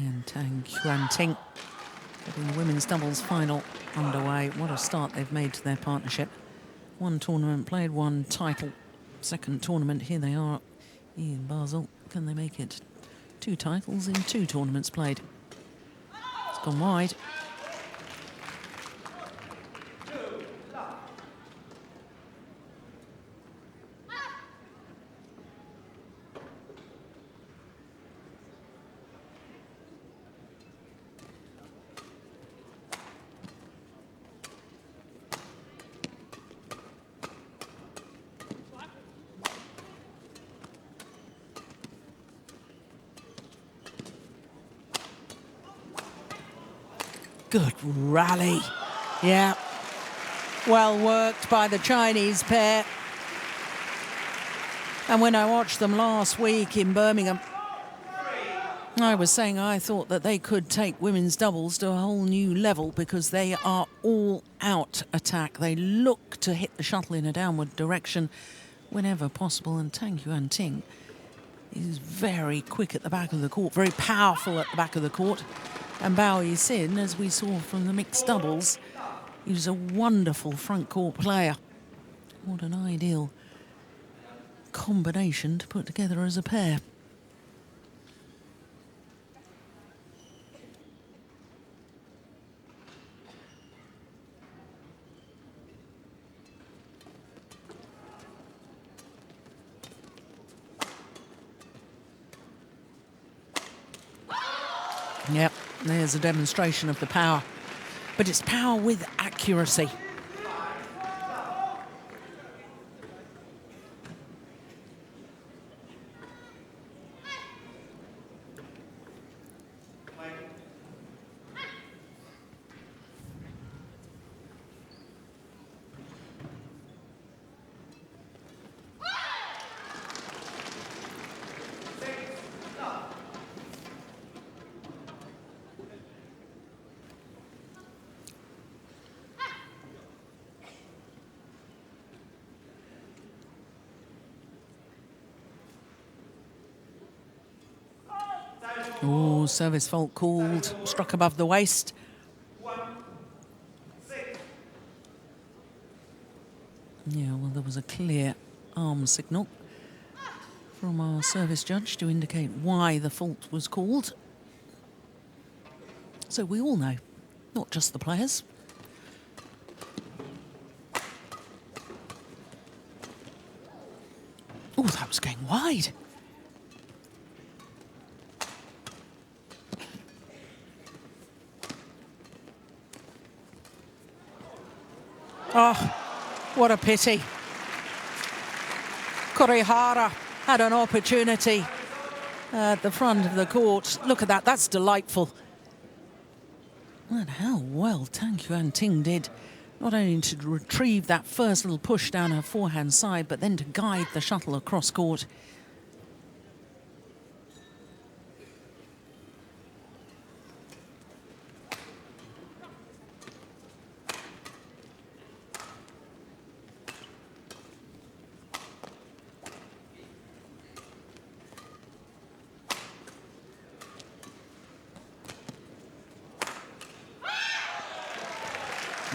And Tang Yuan-ting getting the women's doubles final underway. What a start they've made to their partnership. One tournament played, one title. Second tournament, here they are in Basel. Can they make it? 2 titles in 2 tournaments played. It's gone wide. Good rally. Yeah. Well worked by the Chinese pair. And when I watched them last week in Birmingham, I was saying I thought that they could take women's doubles to a whole new level because they are all out attack. They look to hit the shuttle in a downward direction whenever possible. And Tang Yuan-ting is very quick at the back of the court, very powerful at the back of the court. And Bao Yixin, as we saw from the mixed doubles, he was a wonderful front court player. What an ideal combination to put together as a pair. Yep, there's a demonstration of the power. But it's power with accuracy. Oh, service fault called, struck above the waist. Yeah, well, there was a clear arm signal from our service judge to indicate why the fault was called. So we all know, not just the players. Oh, that was going wide. Oh, what a pity. Kurihara had an opportunity at the front of the court. Look at that, that's delightful. And how well Tang Yuan-ting did, not only to retrieve that first little push down her forehand side, but then to guide the shuttle across court.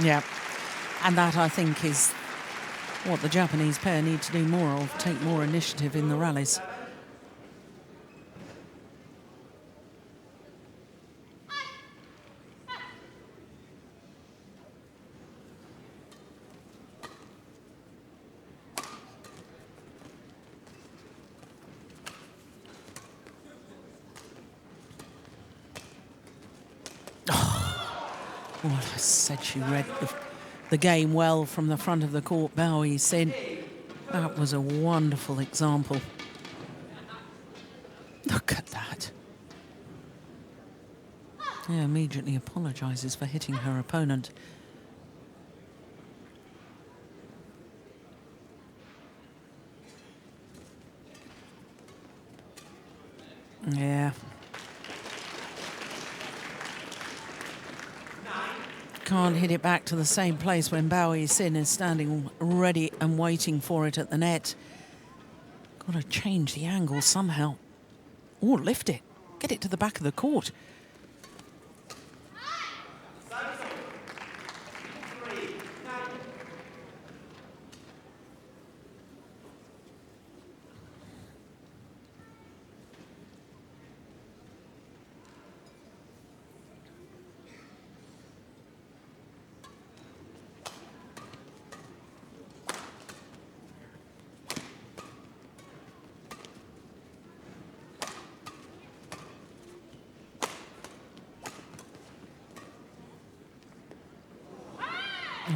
Yeah, and that, I think, is what the Japanese pair need to do more of, take more initiative in the rallies. Well, I said she read the game well from the front of the court, Bao Yixin. That was a wonderful example. Look at that. Yeah, immediately apologises for hitting her opponent. Yeah. Can't hit it back to the same place when Bao Yixin is standing ready and waiting for it at the net. Got to change the angle somehow. Or lift it. get it to the back of the court.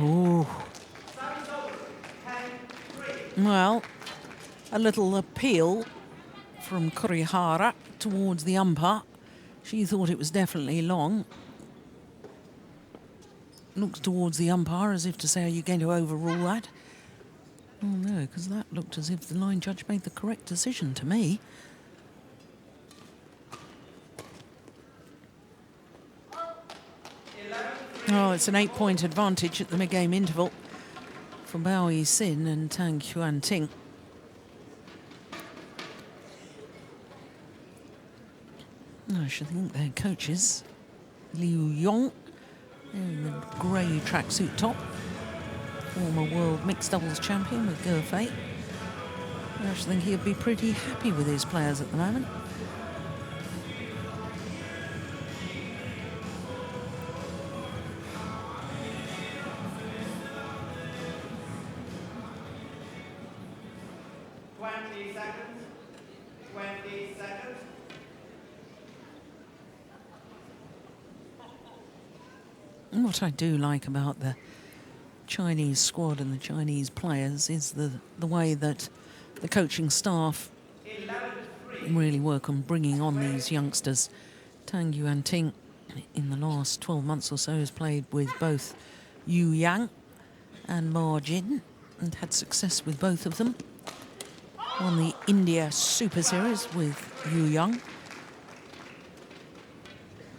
Oh. Well, a little appeal from Kurihara towards the umpire. She thought it was definitely long. Looks towards the umpire as if to say, are you going to overrule that? Oh no, because that looked as if the line judge made the correct decision to me. Oh, it's an 8-point advantage at the mid-game interval for Bao Yi-sin and Tang Yuanting. I should think their coaches, Liu Yong, in the grey tracksuit top, former world mixed doubles champion with Ge Fei. I should think he'd be pretty happy with his players at the moment. What I do like about the Chinese squad and the Chinese players is the way that the coaching staff really work on bringing on these youngsters. Tang Yuanting, in the last 12 months or so, has played with both Yu Yang and Ma Jin and had success with both of them. Won the India Super Series with Yu Yang.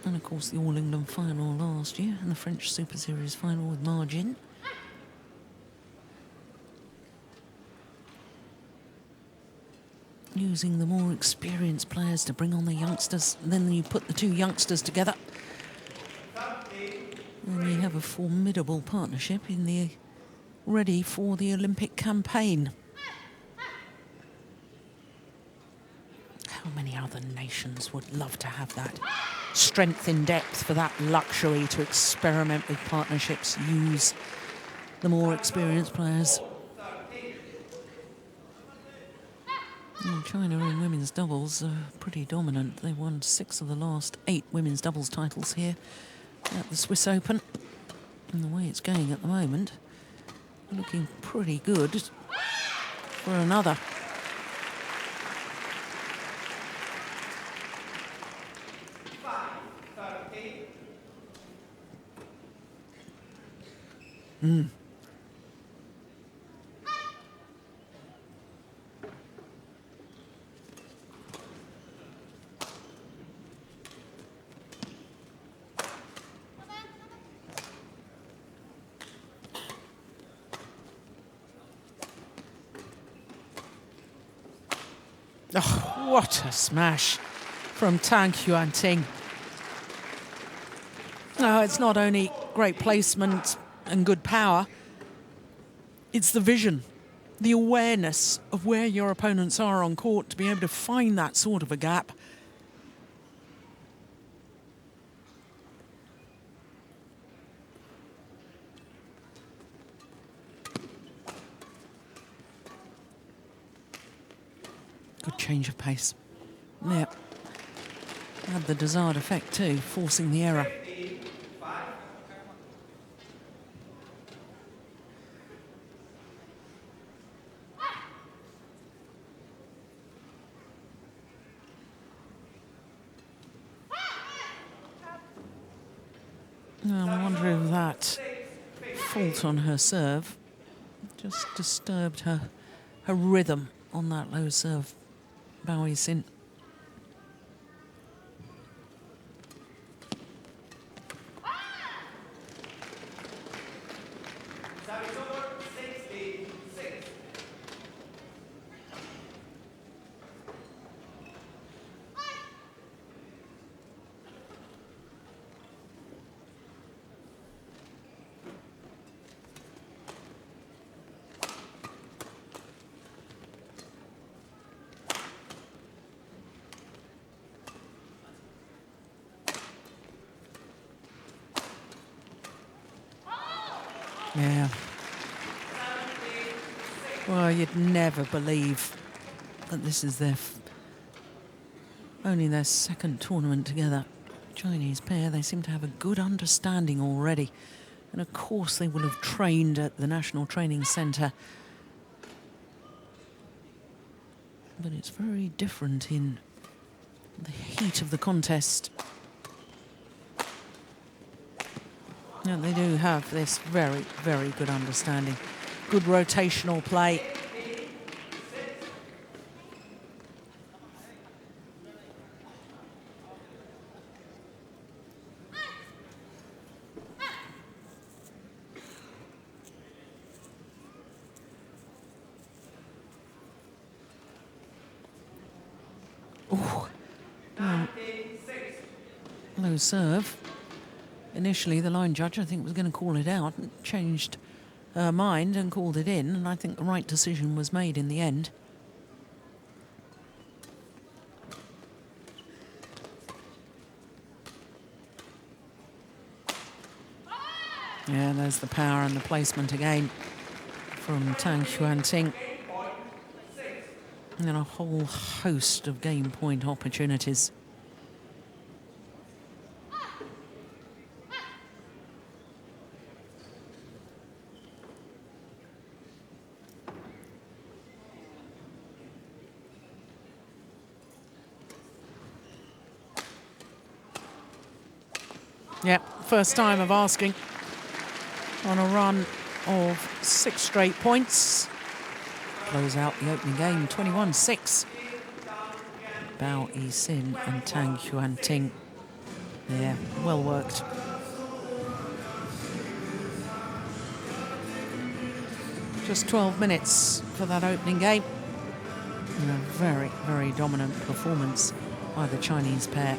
And of course the All England final last year and the French Super Series final with Ma Jin. Using the more experienced players to bring on the youngsters, and then you put the two youngsters together and you have a formidable partnership in the ready for the Olympic campaign. How many other nations would love to have that strength in depth, for that luxury to experiment with partnerships, use the more experienced players? And China in women's doubles are pretty dominant. They won 6 of the last 8 women's doubles titles here at the Swiss Open. And the way it's going at the moment, looking pretty good for another. Oh, what a smash from Tang Yuanting. No, it's not only great placement and good power, it's the vision, the awareness of where your opponents are on court to be able to find that sort of a gap. Good change of pace. Yep. Had the desired effect too, forcing the error. Well, I wonder if that fault on her serve just disturbed her rhythm on that low serve. Bao Yi-sin. Yeah. Well, you'd never believe that this is only their second tournament together. Chinese pair, they seem to have a good understanding already. And of course they will have trained at the National Training Centre. But it's very different in the heat of the contest. And they do have this very, very good understanding. Good rotational play. Oh, low serve. Initially, the line judge, I think, was going to call it out, and changed her mind and called it in, and I think the right decision was made in the end. Yeah, there's the power and the placement again from Tang Xuanting. And a whole host of game point opportunities. Yeah, first time of asking on a run of 6 straight points. Close out the opening game, 21-6. Bao Yixin and Tang Xuanting. Yeah, well worked. Just 12 minutes for that opening game. And a very, very dominant performance by the Chinese pair.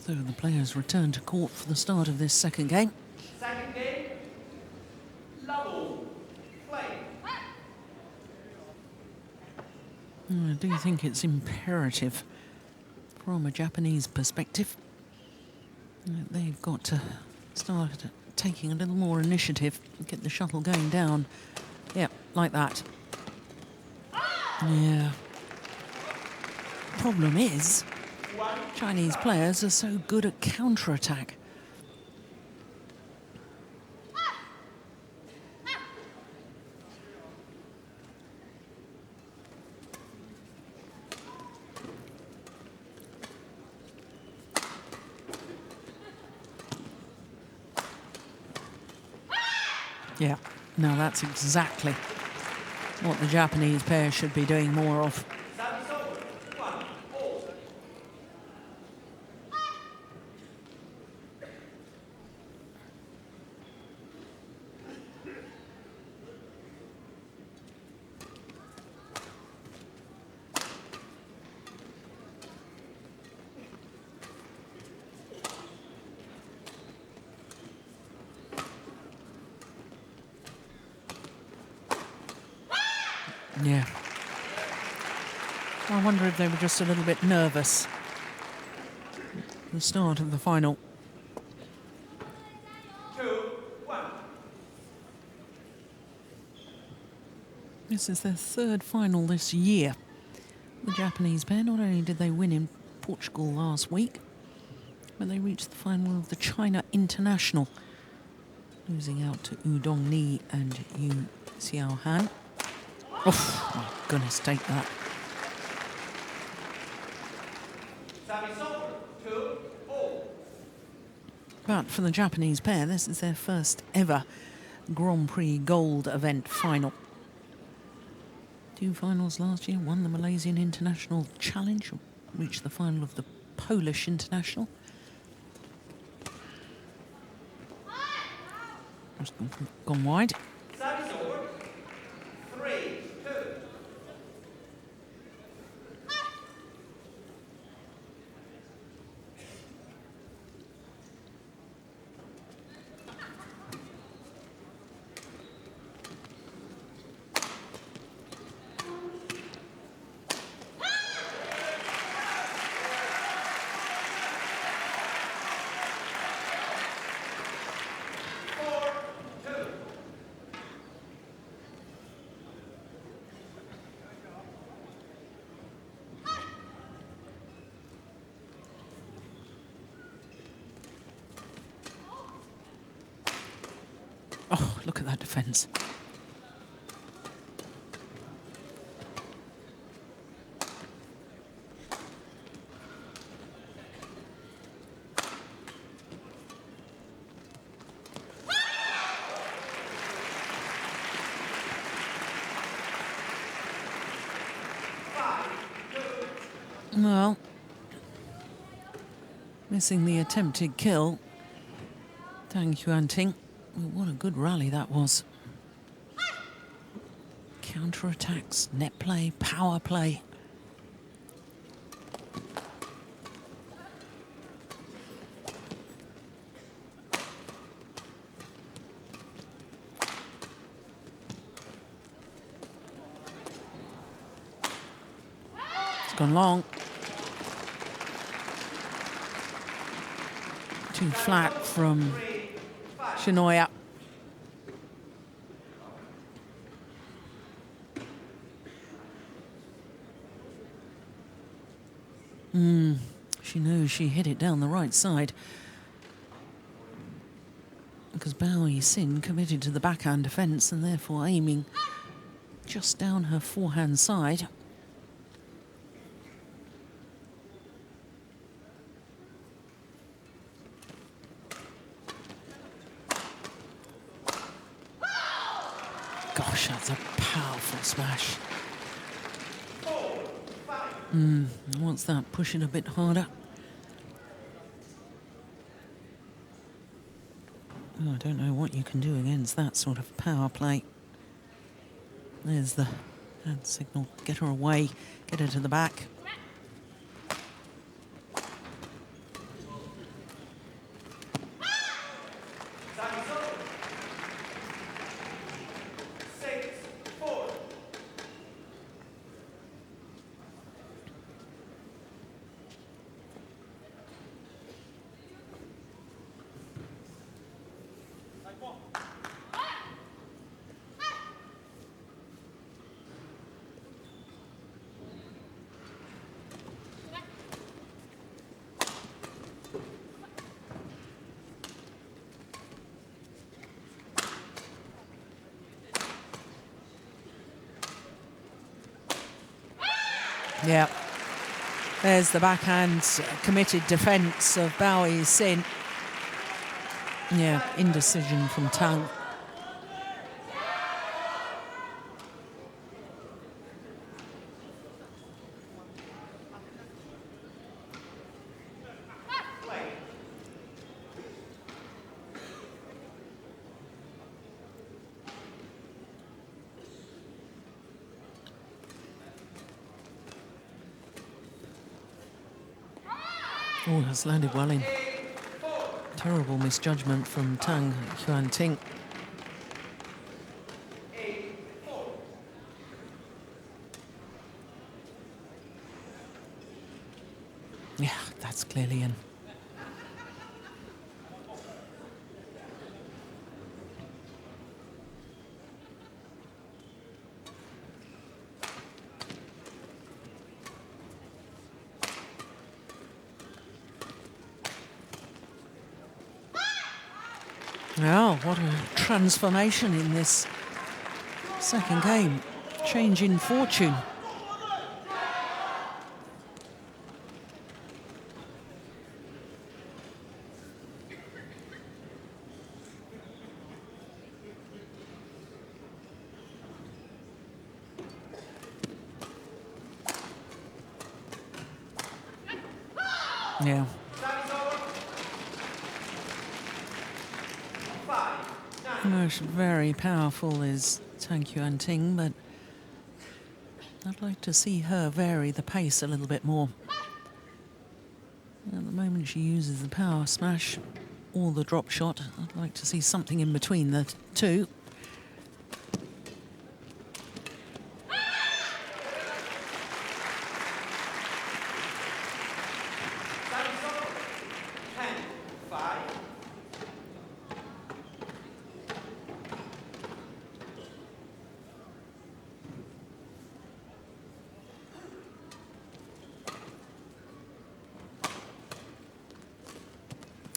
So the players return to court for the start of this second game. Second game, level, play. I do think it's imperative from a Japanese perspective that they've got to start taking a little more initiative and get the shuttle going down. Yeah, like that. Yeah. Problem is, Chinese players are so good at counter-attack. Yeah, now that's exactly what the Japanese pair should be doing more of. Yeah. I wonder if they were just a little bit nervous at the start of the final. 2-1. This is their third final this year. The Japanese pair, not only did they win in Portugal last week, but they reached the final of the China International, losing out to U Dongni and Yu Xiaohan. Oh, my goodness, take that. Service over. 2-0. But for the Japanese pair, this is their first ever Grand Prix Gold event final. 2 finals last year, won the Malaysian International Challenge, reached the final of the Polish International. Just gone wide. Service over. 3-2. Oh, look at that defence. Well, missing the attempted kill. Tang Yuanting. What a good rally that was. Counter-attacks, net play, power play. It's gone long. Too flat from Shinoya. She knew she hit it down the right side. Because Bao Yixin committed to the backhand defence and therefore aiming just down her forehand side. Gosh, that's a powerful smash. Wants that pushing a bit harder. Oh, I don't know what you can do against that sort of power play. There's the hand signal. Get her away. Get her to the back. Yeah. There's the backhand committed defence of Bao Yixin. Yeah, indecision from Tang. Oh, has landed well in. Terrible misjudgment from Tang Yuanting. That's clearly in. Oh, what a transformation in this second game. Change in fortune. Yeah. Most very powerful is Tang Yuan Ting, but I'd like to see her vary the pace a little bit more. At the moment she uses the power smash or the drop shot. I'd like to see something in between the two.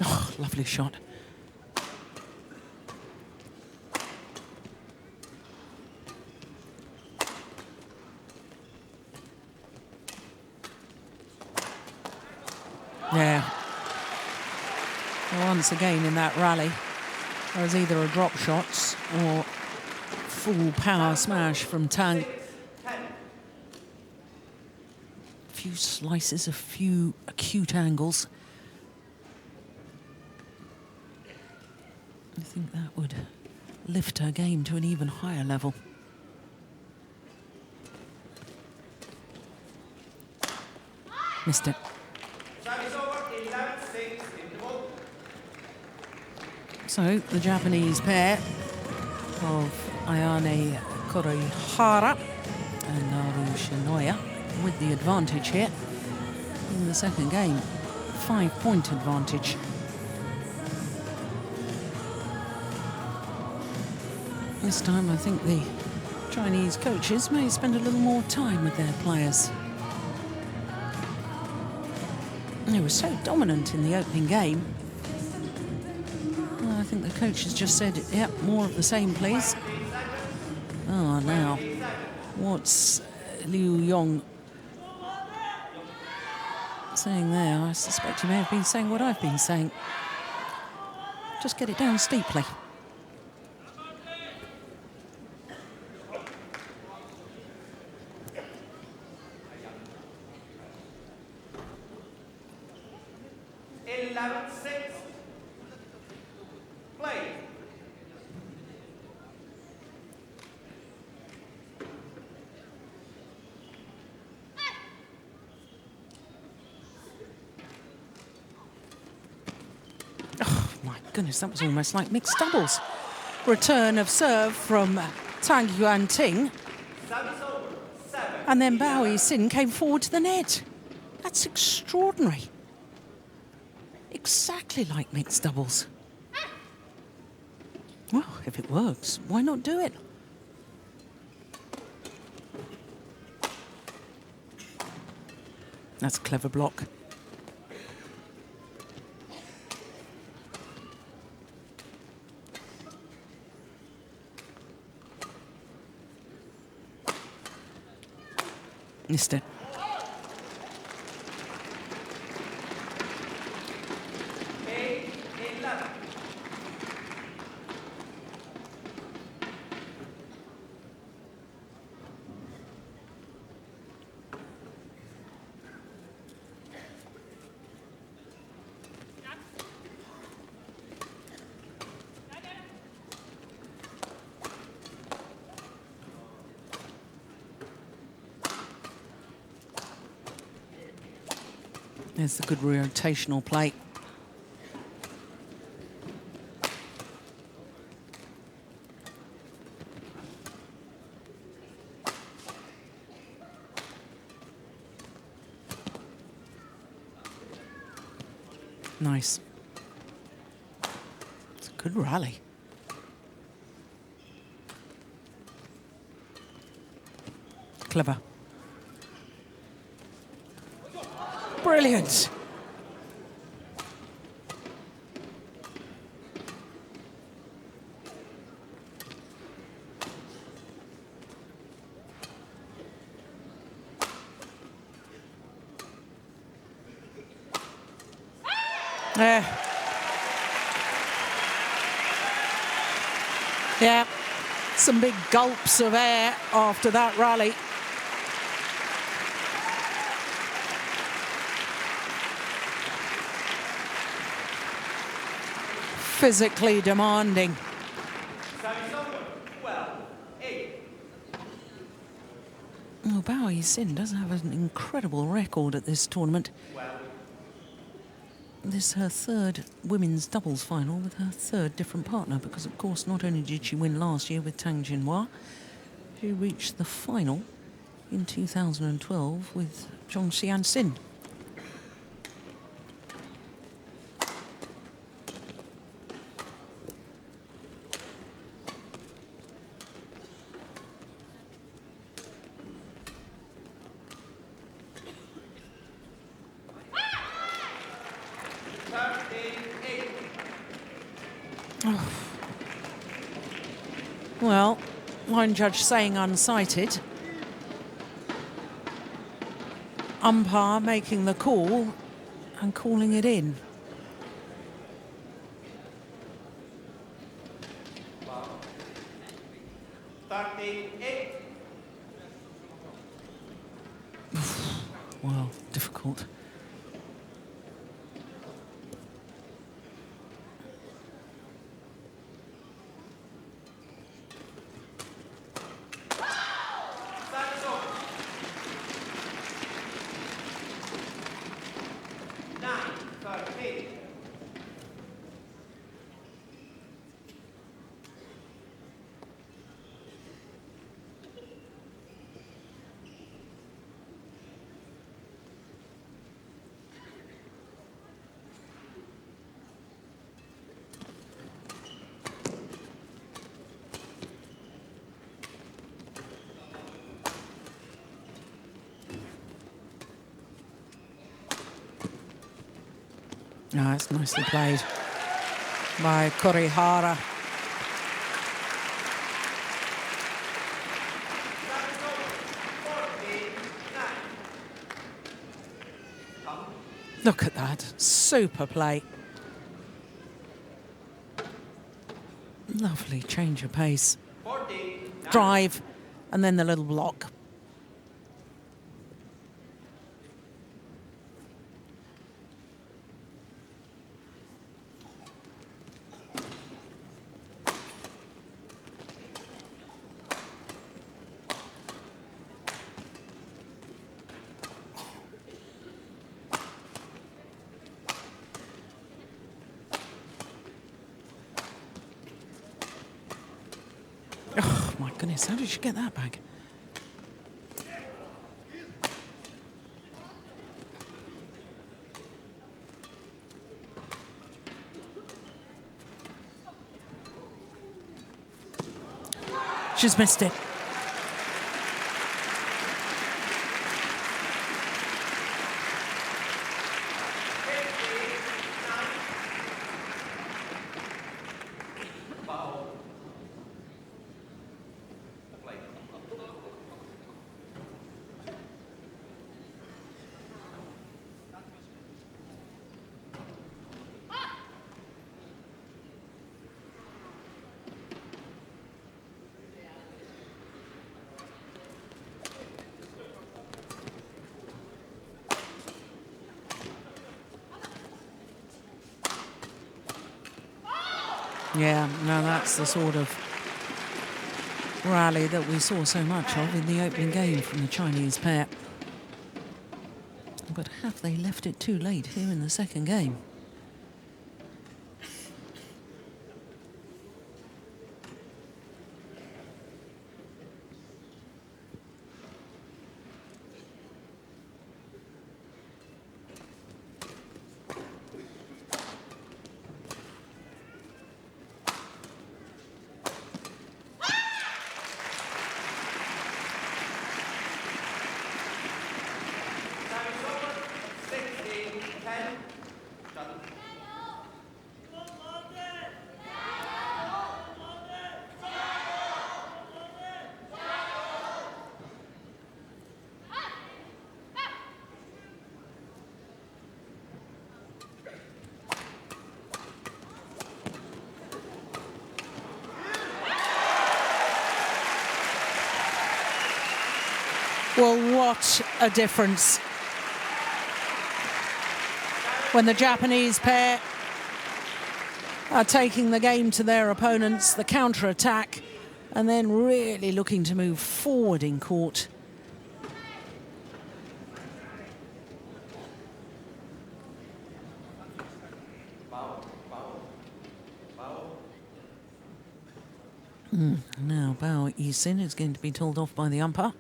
Oh, lovely shot. Yeah. Once again in that rally, there was either a drop shot or full power smash from Tang. A few slices, a few acute angles. I think that would lift her game to an even higher level. Missed it. So the Japanese pair of Ayane Kurihara and Naru Shinoya with the advantage here in the second game. 5-point advantage. This time I think the Chinese coaches may spend a little more time with their players. They were so dominant in the opening game. Well, I think the coaches just said, yep, more of the same, please. Oh, now, what's Liu Yong saying there? I suspect he may have been saying what I've been saying. Just get it down steeply. Goodness, that was almost like mixed doubles. Return of serve from Tang Yuan Ting. And then Bao Yixin came forward to the net. That's extraordinary. Exactly like mixed doubles. Well, if it works, why not do it? That's a clever block. Missed it. There's the good rotational play. Nice. It's a good rally. Clever. Brilliant. Yeah, some big gulps of air after that rally. Physically demanding. Service over. 12, 8. Oh, Bao Yixin does have an incredible record at this tournament. 12. This is her third women's doubles final with her third different partner because, of course, not only did she win last year with Tang Jinhua, she reached the final in 2012 with Zhong Xianxin. Well, line judge saying unsighted. Umpire making the call and calling it in. Well, difficult. No, it's nicely played by Kurihara. Look at that, super play. Lovely change of pace. Drive, and then the little block. Oh, my goodness, how did she get that back? She's missed it. Yeah, now that's the sort of rally that we saw so much of in the opening game from the Chinese pair. But have they left it too late here in the second game? Well, what a difference when the Japanese pair are taking the game to their opponents, the counter-attack, and then really looking to move forward in court. Now Bao Yisin is going to be told off by the umpire.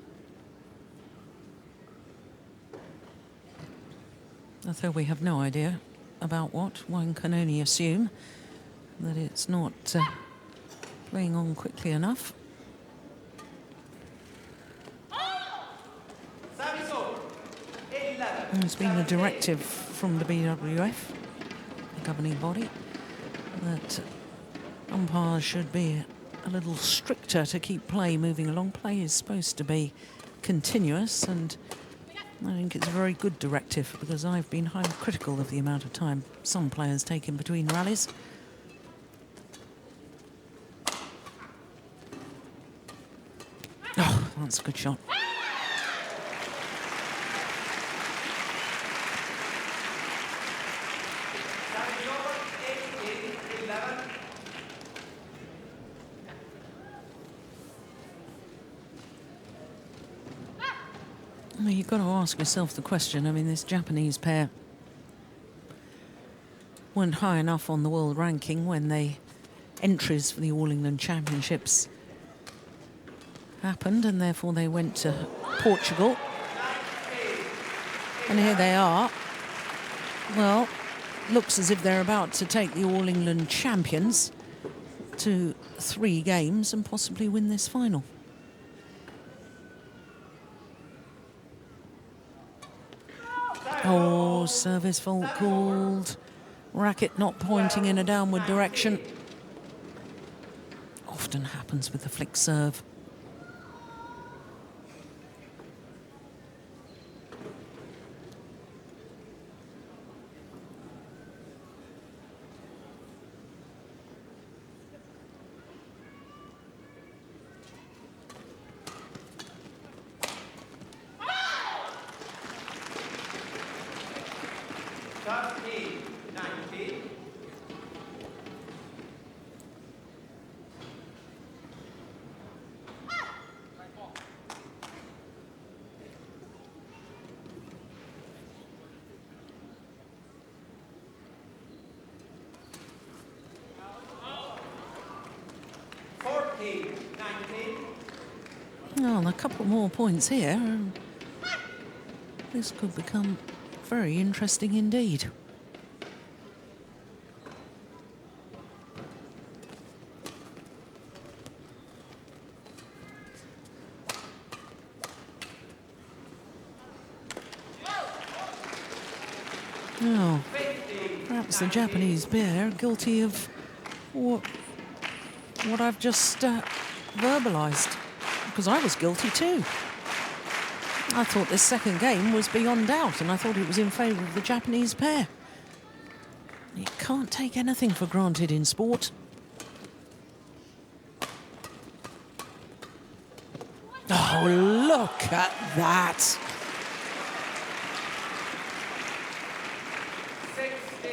Although we have no idea about what, one can only assume that it's not playing on quickly enough. There's been a directive from the BWF, the governing body, that umpires should be a little stricter to keep play moving along. Play is supposed to be continuous, and I think it's a very good directive because I've been highly critical of the amount of time some players take in between rallies. Oh, that's a good shot. Well, you've got to ask yourself the question. I mean, this Japanese pair weren't high enough on the world ranking when the entries for the All England Championships happened, and therefore they went to Portugal. And here they are. Well, looks as if they're about to take the All England champions to 3 games and possibly win this final. Oh, service fault called. Racket not pointing in a downward direction. Often happens with the flick serve. Well, a couple more points here, and this could become very interesting indeed. Now, perhaps the Japanese pair are guilty of what I've just verbalised, because I was guilty too. I thought this second game was beyond doubt, and I thought it was in favour of the Japanese pair. You can't take anything for granted in sport. Oh, look at that.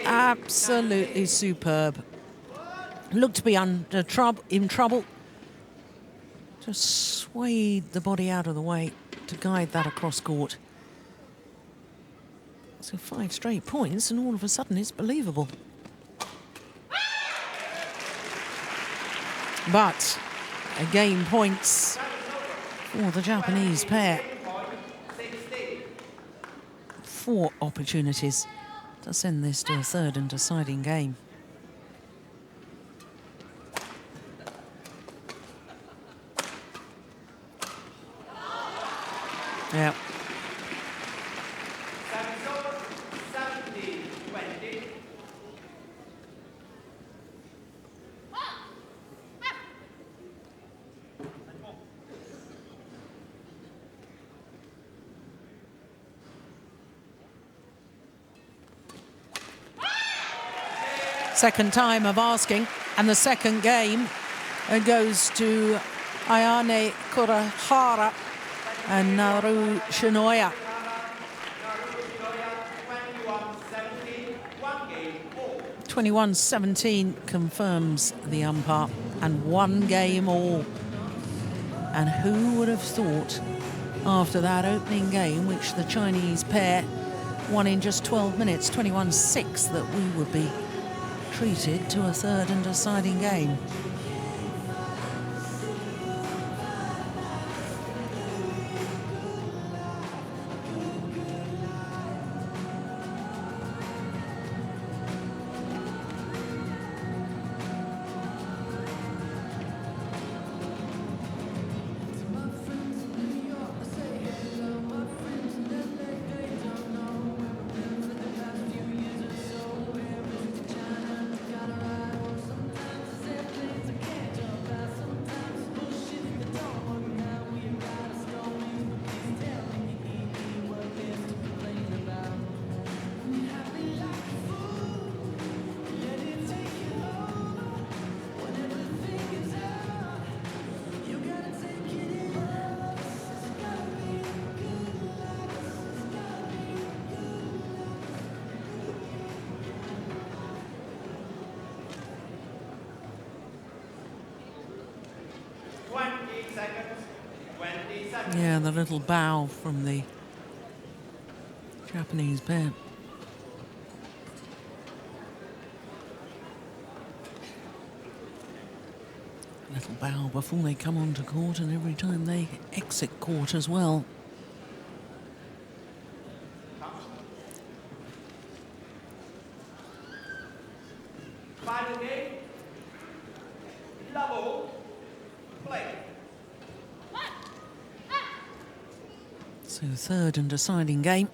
Absolutely superb. Looked to be in trouble. Just swayed the body out of the way to guide that across court. So 5 straight points, and all of a sudden it's believable. But again, points for the Japanese pair. 4 opportunities to send this to a third and deciding game. Yeah. Second time of asking, and the second game goes to Ayane Kurihara. And Naru Shinoya. 21-17 confirms the umpire, and 1 game all. And who would have thought after that opening game, which the Chinese pair won in just 12 minutes, 21-6, that we would be treated to a third and deciding game. Yeah, the little bow from the Japanese pair. Little bow before they come onto court and every time they exit court as well. Final game. Level. Play. So third and deciding game.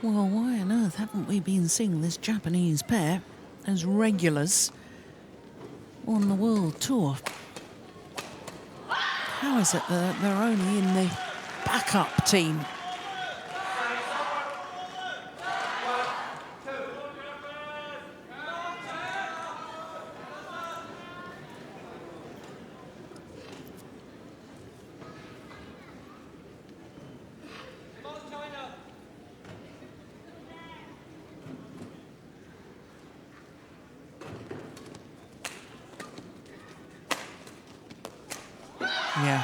Well, why on earth haven't we been seeing this Japanese pair as regulars on the world tour? How is it that they're only in the backup team? Yeah.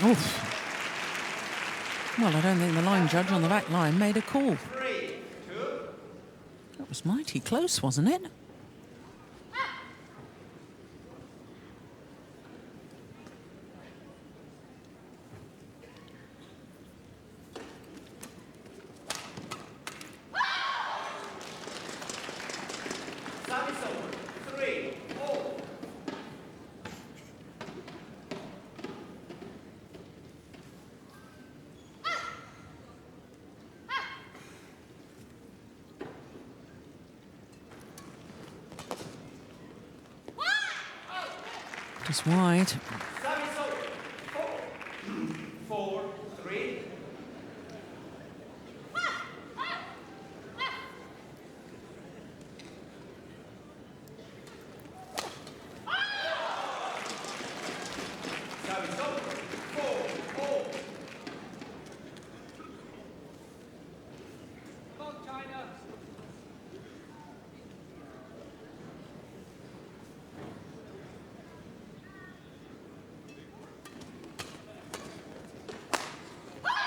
Oof. Well, I don't think the line judge on the back line made a call. That was mighty close, wasn't it? Just wide. 4-3.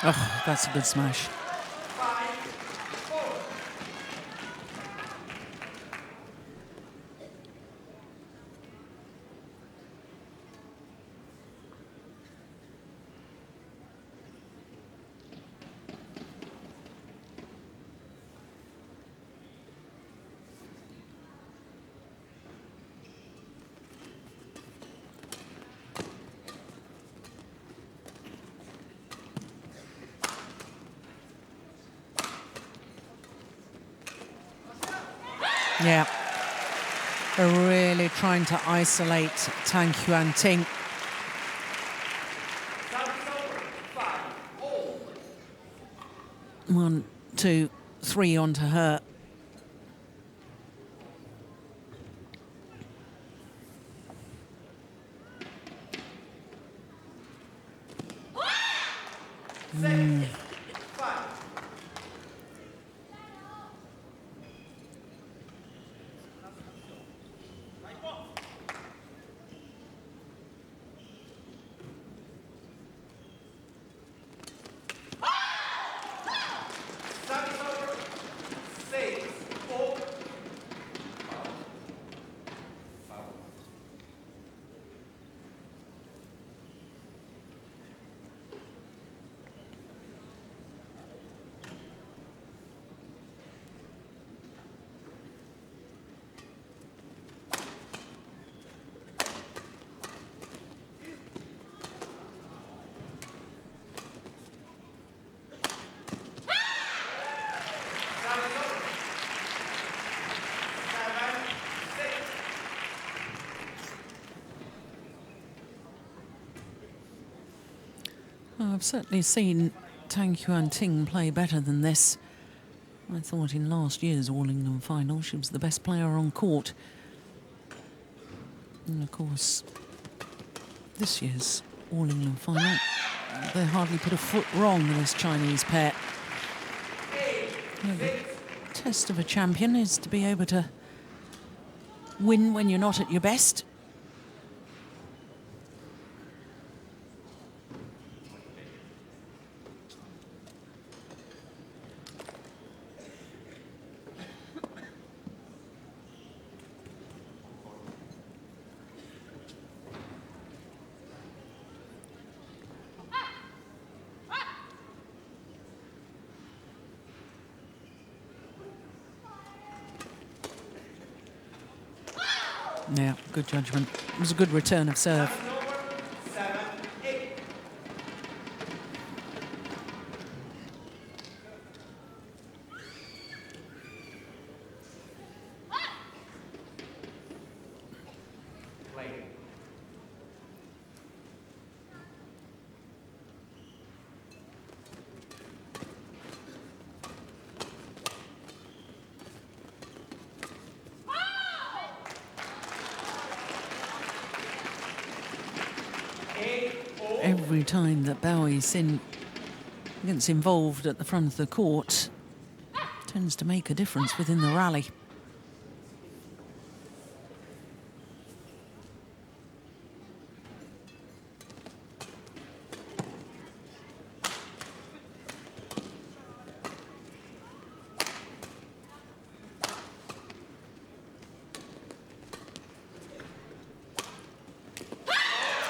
Oh, that's a good smash. 5-4. Yeah. They're really trying to isolate Tang Yuanting. Service over. 5-all. 1, 2, 3 onto her. Six. 5. Service over. 6-4. Service over. 7-6. Well, I've certainly seen Tang Yuanting play better than this. I thought in last year's All England final she was the best player on court. And of course, this year's All England final, they hardly put a foot wrong, this Chinese pair. You know, the test of a champion is to be able to win when you're not at your best. Yeah, good judgment. It was a good return of serve. 7-8. Play. Every time that Bao Yixin gets involved at the front of the court, tends to make a difference within the rally.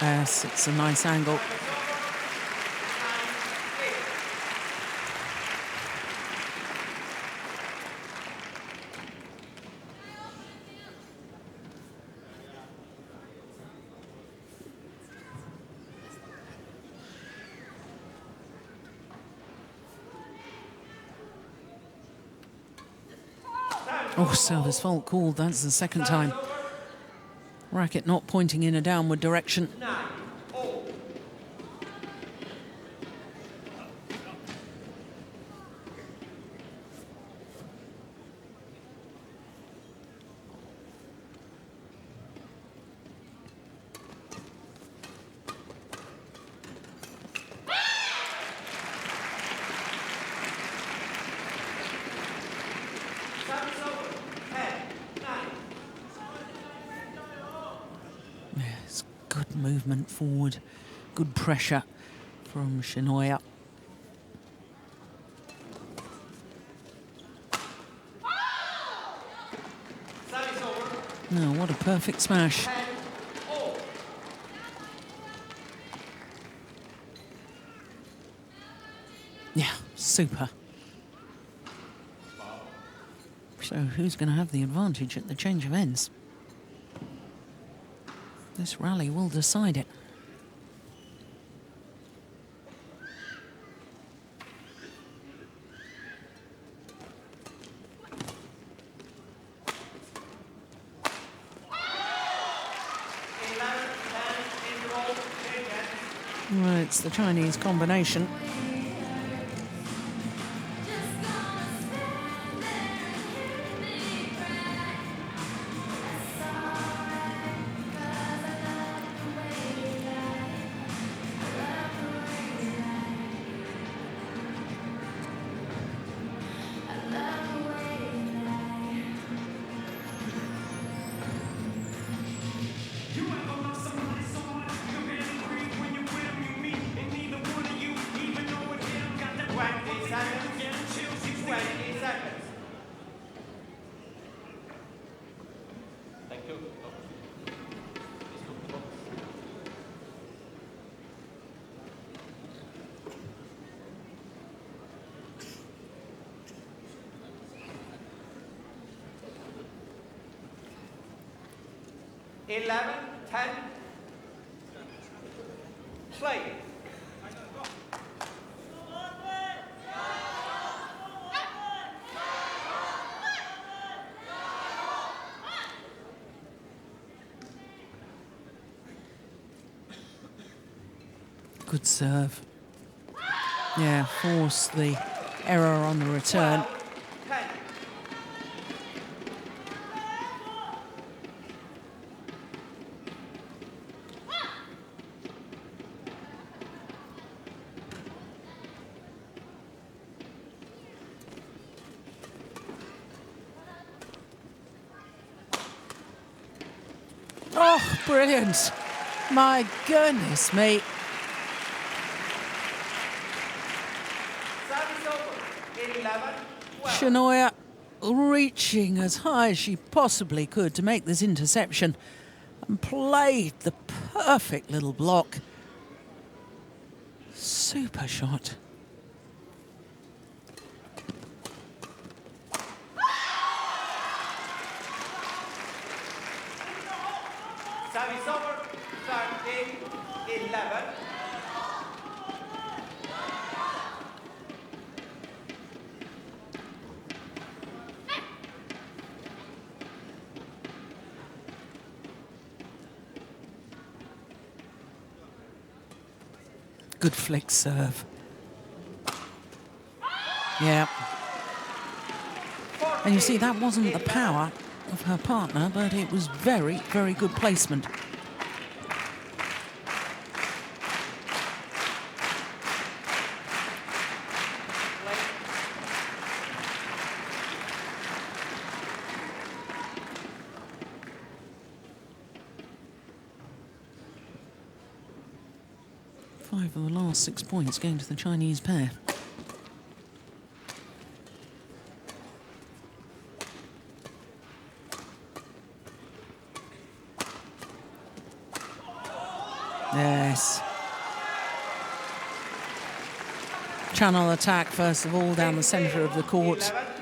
Yes, it's a nice angle. Oh, service fault called. That's the second time. Racket not pointing in a downward direction. 9-all. Service over. 10-9. Yes, good movement forward, good pressure from Shinoya. No, what a perfect smash. 10 all. Yeah, super. So who's going to have the advantage at the change of ends? This rally will decide it. Well, it's the Chinese combination. Thank you. 11, 10. Play. Good serve. Yeah, force the error on the return. 12, 10. Oh, brilliant. My goodness me. Service over. 11, 12. Shanoya reaching as high as she possibly could to make this interception and played the perfect little block. Super shot. Service over. 13, 11. Good flick serve. Yeah. And you see, that wasn't the power of her partner, but it was very, very good placement. Five of the last 6 points going to the Chinese pair. Yes. Channel attack, first of all, down the centre of the court. 11.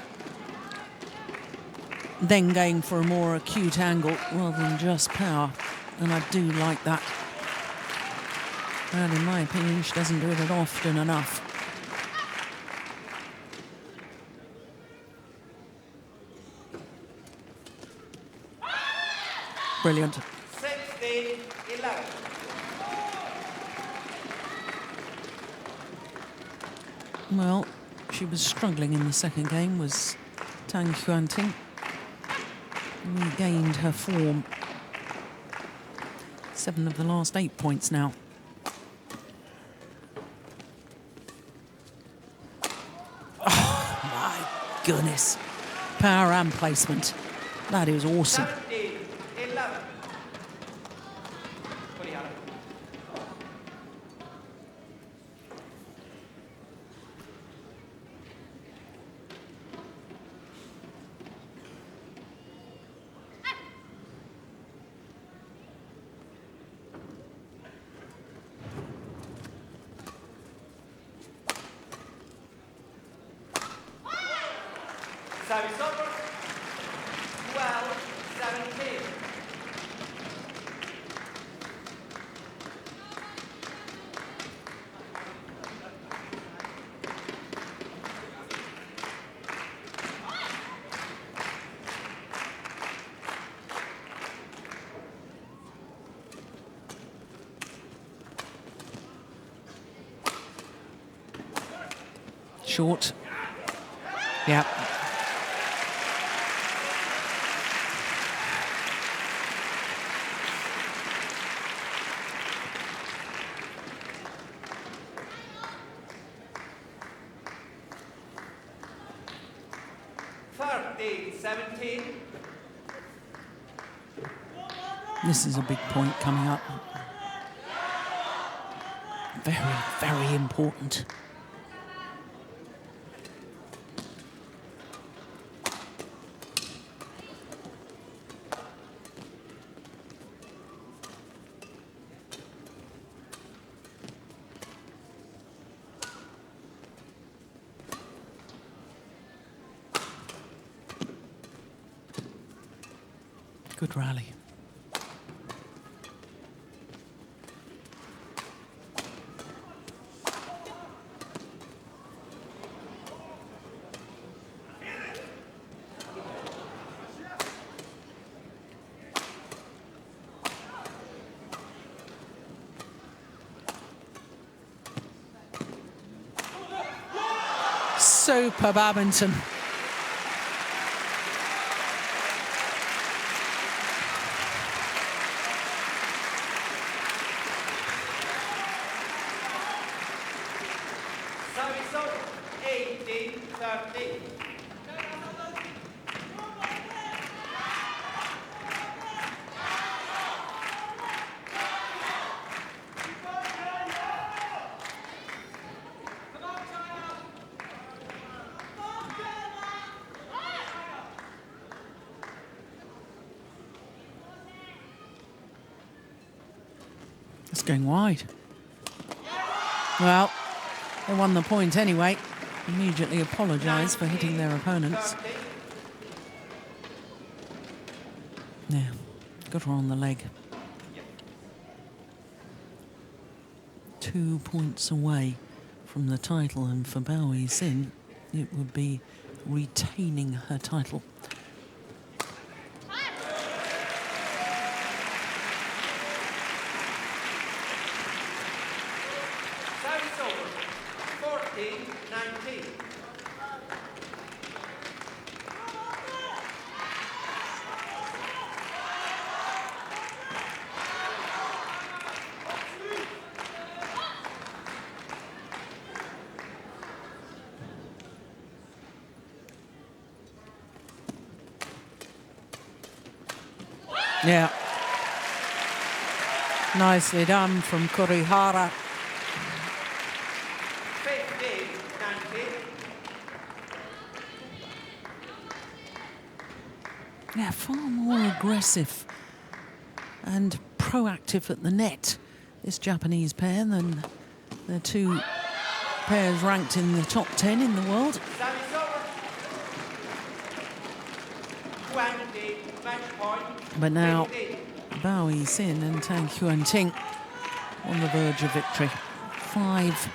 Then going for a more acute angle rather than just power. And I do like that. And in my opinion, she doesn't do it often enough. Brilliant. 16, 11. Well, she was struggling in the second game, was Tang Xuanting. Regained her form. 7 of the last 8 points now. Oh, my goodness. Power and placement. That is awesome. 17, 11. Korean. Service over. 12-17. Short. Yeah. This is a big point coming up. Very, very important. Good rally. Super badminton. Service over. 18-13. It's going wide. Well, they won the point anyway. Immediately apologise for hitting their opponents. Yeah, got her on the leg. 2 points away from the title, and for Bao Yi-Sin, it would be retaining her title. Service over. 14-19. Yeah. Nicely done from Kurihara. 15-19. Yeah, far more aggressive and proactive at the net, this Japanese pair, than the two pairs ranked in the top 10 in the world. Service over. 20. Match point. But now 15. Bao Yi-Sin and Tang Yuanting on the verge of victory. 5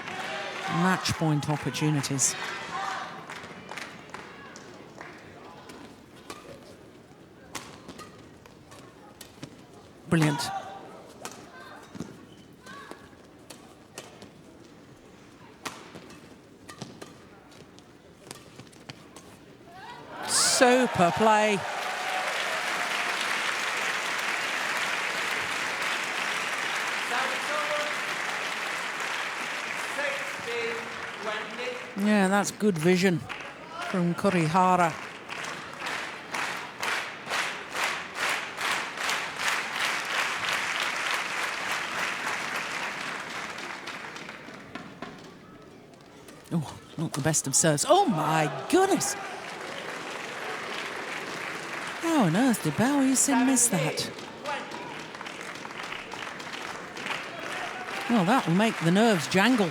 match point opportunities. Brilliant. Super play. Service over. 16-20. Yeah, that's good vision from Kurihara. Oh, not the best of serves. Oh my goodness! How on earth did Bao Yi-Sin miss that? 20. Well, that will make the nerves jangle.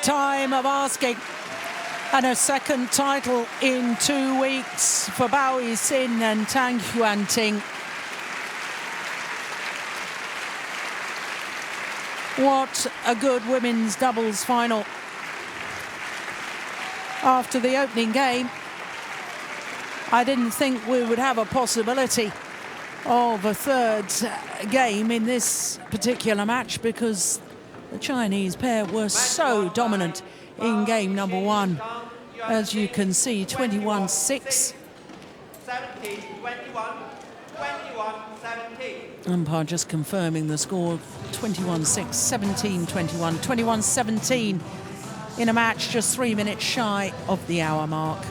time of asking. And a second title in 2 weeks for Bao Yixin and Tang Yuanting. What a good women's doubles final. After the opening game, I didn't think we would have a possibility of a third game in this particular match because the Chinese pair were so dominant in game number one. As you can see, 21-6. 17, 21, 21, 17. Umpire just confirming the score, 21-6, 17-21, 21-17 in a match just 3 minutes shy of the hour mark.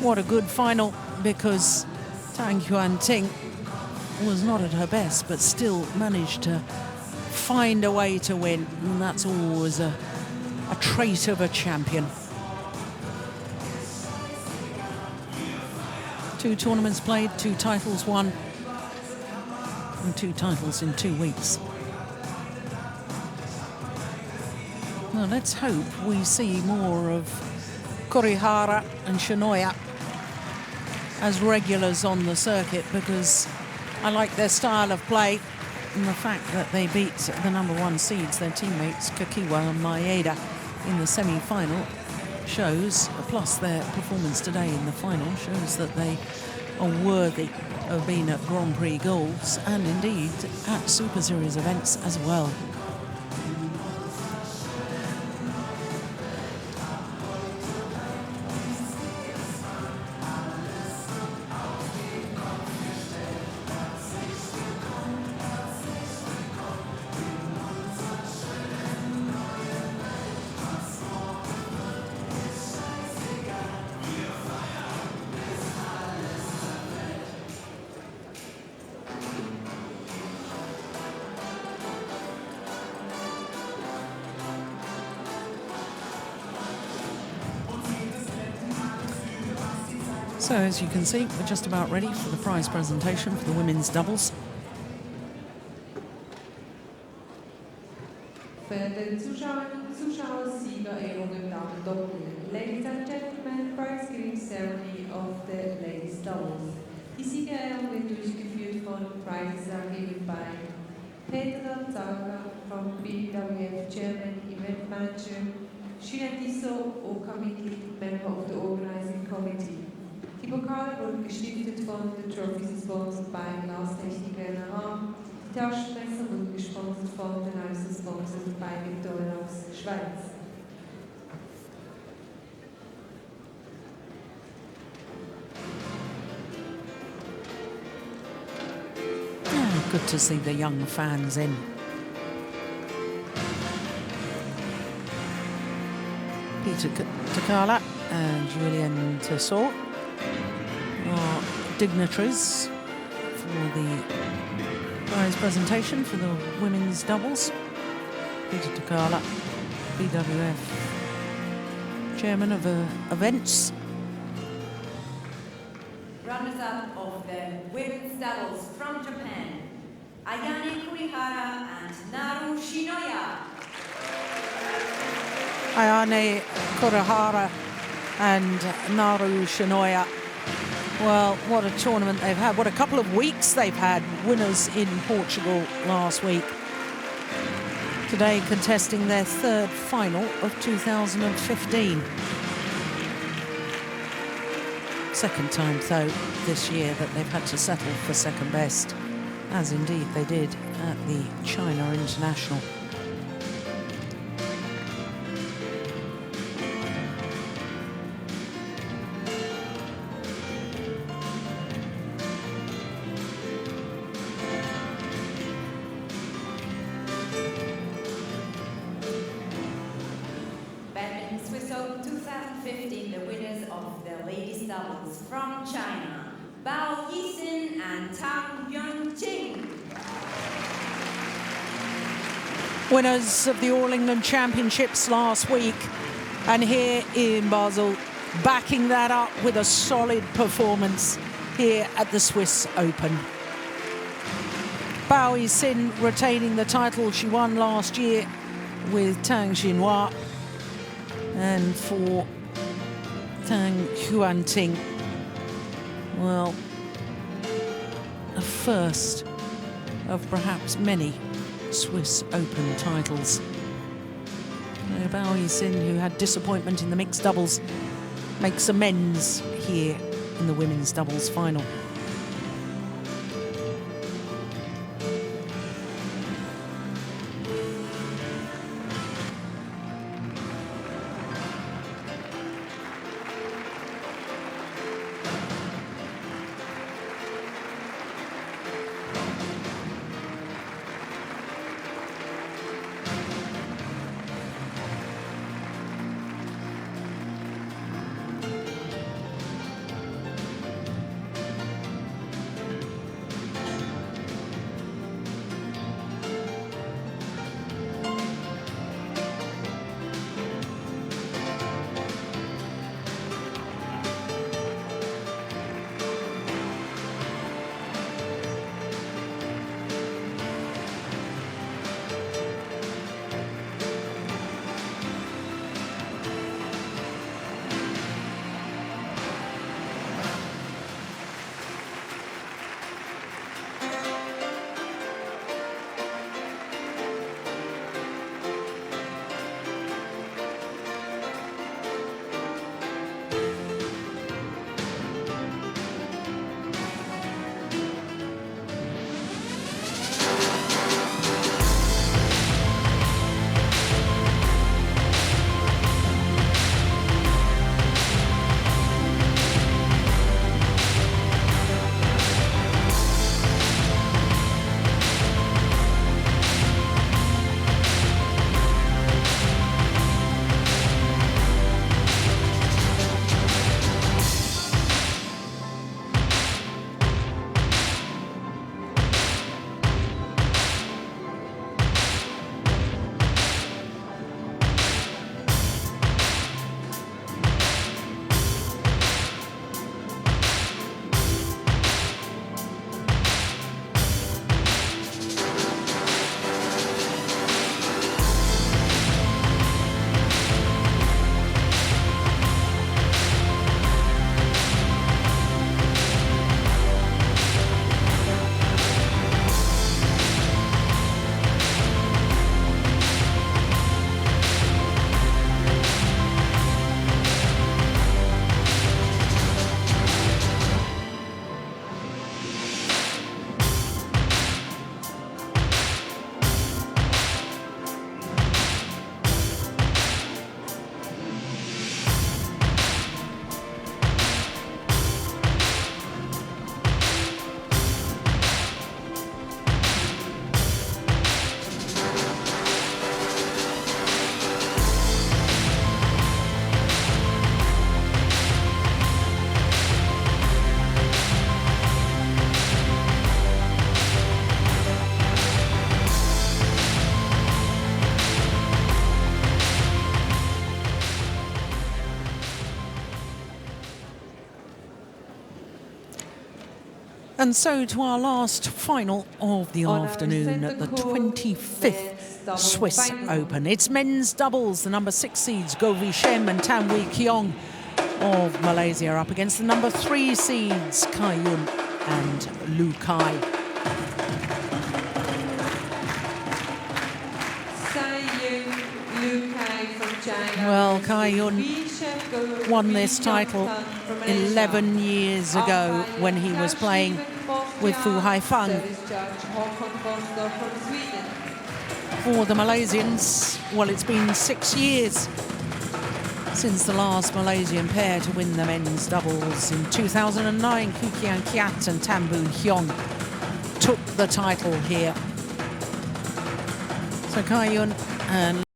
What a good final, because Tang Yuanting was not at her best, but still managed to find a way to win, and that's always a trait of a champion. 2 tournaments played, 2 titles won, and 2 titles in 2 weeks. Well, let's hope we see more of Kurihara and Shinoya as regulars on the circuit, because I like their style of play, and the fact that they beat the number 1 seeds, their teammates Kakiwa and Maeda, in the semi-final shows, plus their performance today in the final, shows that they are worthy of being at Grand Prix Golds and indeed at Super Series events as well. So as you can see, we're just about ready for the prize presentation for the women's doubles. Verehrte Zuschauerinnen und Zuschauer, Sieger, Ehrungen, Damen, Doppel. Ladies and gentlemen, prize giving ceremony of the ladies doubles. Die Siegerehrung wird durchgeführt von Prizes are given by Petra Zaga from BWF Chairman, Event Manager, Shirin Tiso, OK-Mitglied, Member of the Organizing Committee. Die Pokale wurden gestiftet von The Trophies is sponsored by Glastechniker NRA. Die Taschenmesser wurden gesponsert von The Knives is sponsored by Victoria's Schweiz. Good to see the young fans in. Peter Takala and Julien Tissot are dignitaries for the prize presentation for the women's doubles. Peter Takala, BWF Chairman of Events. Runners-up of the women's doubles from Japan, Ayane Kurihara and Naru Shinoya. Ayane Kurihara and Naru Shinoya. Well, what a tournament they've had. What a couple of weeks they've had. Winners in Portugal last week. Today contesting their 3rd final of 2015. Second time, though, this year that they've had to settle for second best, as indeed they did at the China International. Badminton Swiss Open 2015, the winners of the ladies doubles from China, Bao Yixin and Tang Yuanting. Winners of the All England Championships last week, and here in Basel, backing that up with a solid performance here at the Swiss Open. Bao Yixin retaining the title she won last year with Tang Xinhua, And for Tang Yuanting, well, a first of perhaps many Swiss Open titles. Bao Yixin, who had disappointment in the mixed doubles, makes amends here in the women's doubles final. And so to our last final of the afternoon at the 25th Swiss Open. It's men's doubles. The number 6 seeds Go Wei Shem and Tan Wee Kiong of Malaysia up against the number 3 seeds Cai Yun and Lu Kai. Well, Cai Yun won this title 11 years ago when he was playing with Fu Haifeng. For the Malaysians, well, it's been 6 years since the last Malaysian pair to win the men's doubles. In 2009, Koo Kian Kiat and Tan Boon Hyong took the title here. So Cai Yun and